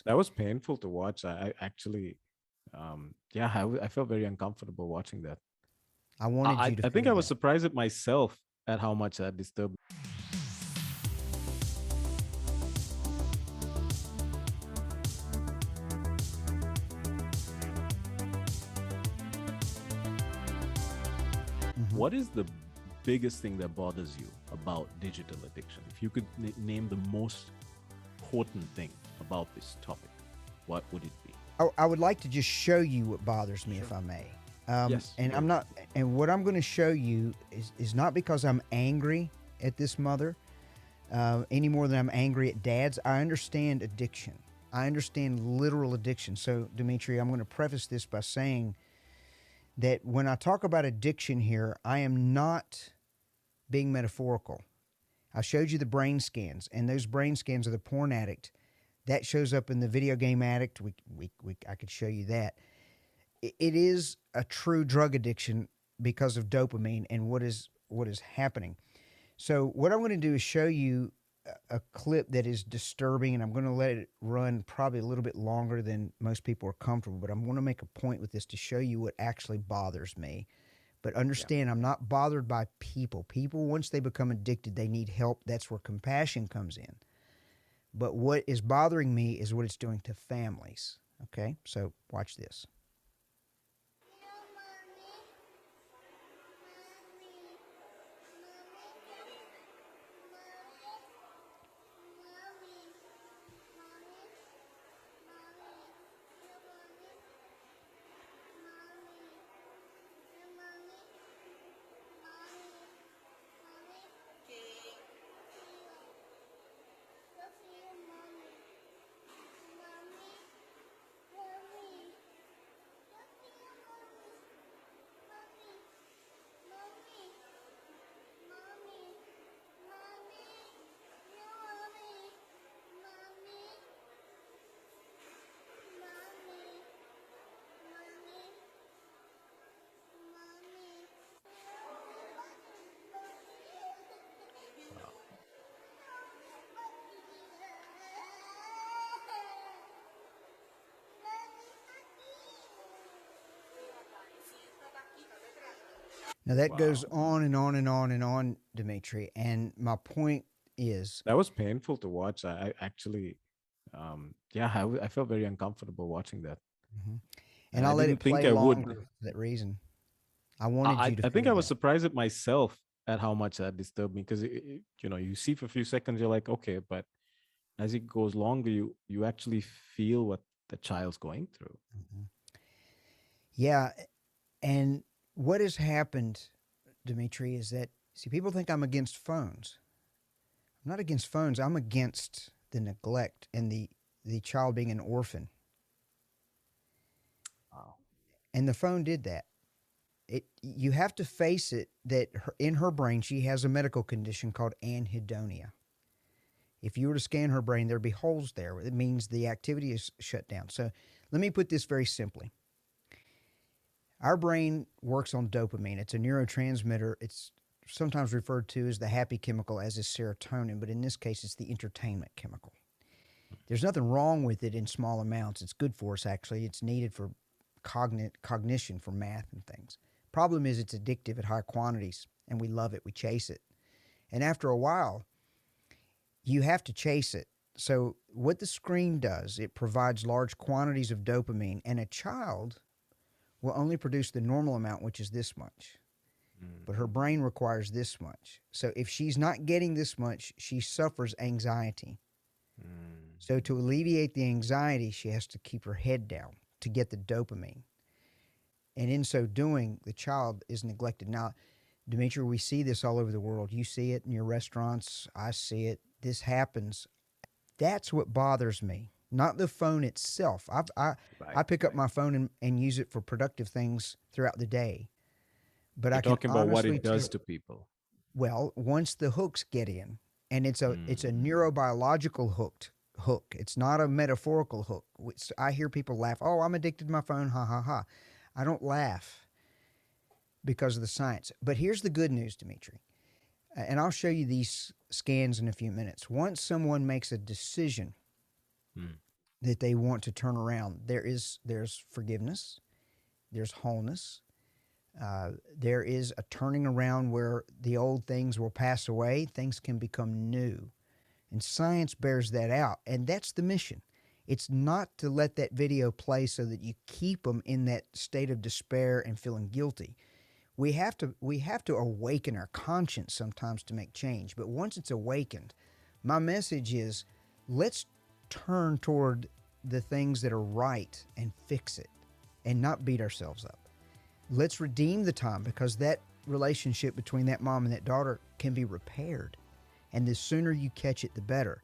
That was painful to watch. I actually, yeah, I felt very uncomfortable watching that. I wanted you to I think feel I was that. surprised at myself at how much that disturbed. Hmm. What is the biggest thing that bothers you about digital addiction? If you could name the most important thing about this topic, what would it be? I would like to just show you what bothers me, if Sure. I may. Yes, And I'm please. not. And what I'm going to show you is not because I'm angry at this mother any more than I'm angry at dads. I understand addiction. I understand literal addiction. So, Dimitri, I'm going to preface this by saying that when I talk about addiction here, I am not being metaphorical. I showed you the brain scans, and those brain scans of the porn addict. That shows up in the video game addict. I could show you that. It is a true drug addiction because of dopamine and what is happening. So what I'm going to do is show you a clip that is disturbing, and I'm going to let it run probably a little bit longer than most people are comfortable. But I'm going to make a point with this to show you what actually bothers me. But Yeah. understand, I'm not bothered by people. People, once they become addicted, they need help. That's where compassion comes in. But what is bothering me is what it's doing to families. Okay, so watch this. Wow. Now that goes Wow. on and on and on and on, Dimitri. And my point is, That was painful to watch. I actually, yeah, I felt very uncomfortable watching that. mhm. And and I I'll let didn't it think play I would. longer for that reason. I wanted you to I think feel I was that. surprised at myself at how much that disturbed me because, you see for a few seconds, you're like, okay, but as it goes longer, you actually feel what the child's going through. Mhm. Yeah, and what has happened, Dimitri, is that see people think I'm against phones. I'm not against phones. I'm against the neglect and the child being an orphan. Wow. And the phone did that. It you have to face it that in her brain she has a medical condition called anhedonia. If you were to scan her brain, there'd be holes there. It means the activity is shut down. So let me put this very simply. Our brain works on dopamine. It's a neurotransmitter. It's sometimes referred to as the happy chemical, as is serotonin, but in this case, it's the entertainment chemical. There's nothing wrong with it in small amounts. It's good for us, actually. It's needed for cognition, for math and things. Problem is, it's addictive at high quantities, and we love it. We chase it. And after a while, you have to chase it. So, what the screen does, it provides large quantities of dopamine, and a child will only produce the normal amount, which is this much. Mm, But her brain requires this much. So, if she's not getting this much, she suffers anxiety. mm. So, to alleviate the anxiety, she has to keep her head down to get the dopamine. And in so doing, the child is neglected. Now, Dimitri, we see this all over the world. You see it in your restaurants. I see it. This happens. That's what bothers me, not the phone itself. I Right, pick up right. my phone and use it for productive things throughout the day. But You're I can talking about what honestly it tell, does to people. well, once the hooks get in, and it's a Mm, neurobiological hook. It's not a metaphorical hook. I hear people laugh. Oh, I'm addicted to my phone. Ha ha ha. I don't laugh because of the science. But here's the good news, Dimitri, and I'll show you these scans in a few minutes. Once someone makes a decision mm. that they want to turn around. There's forgiveness, there's wholeness, there is a turning around where the old things will pass away, things can become new. And science bears that out. And that's the mission. It's not to let that video play so that you keep them in that state of despair and feeling guilty. We have to awaken our conscience sometimes to make change. But once it's awakened, my message is let's turn toward the things that are right and fix it and not beat ourselves up. Let's redeem the time, because that relationship between that mom and that daughter can be repaired. And the sooner you catch it, the better.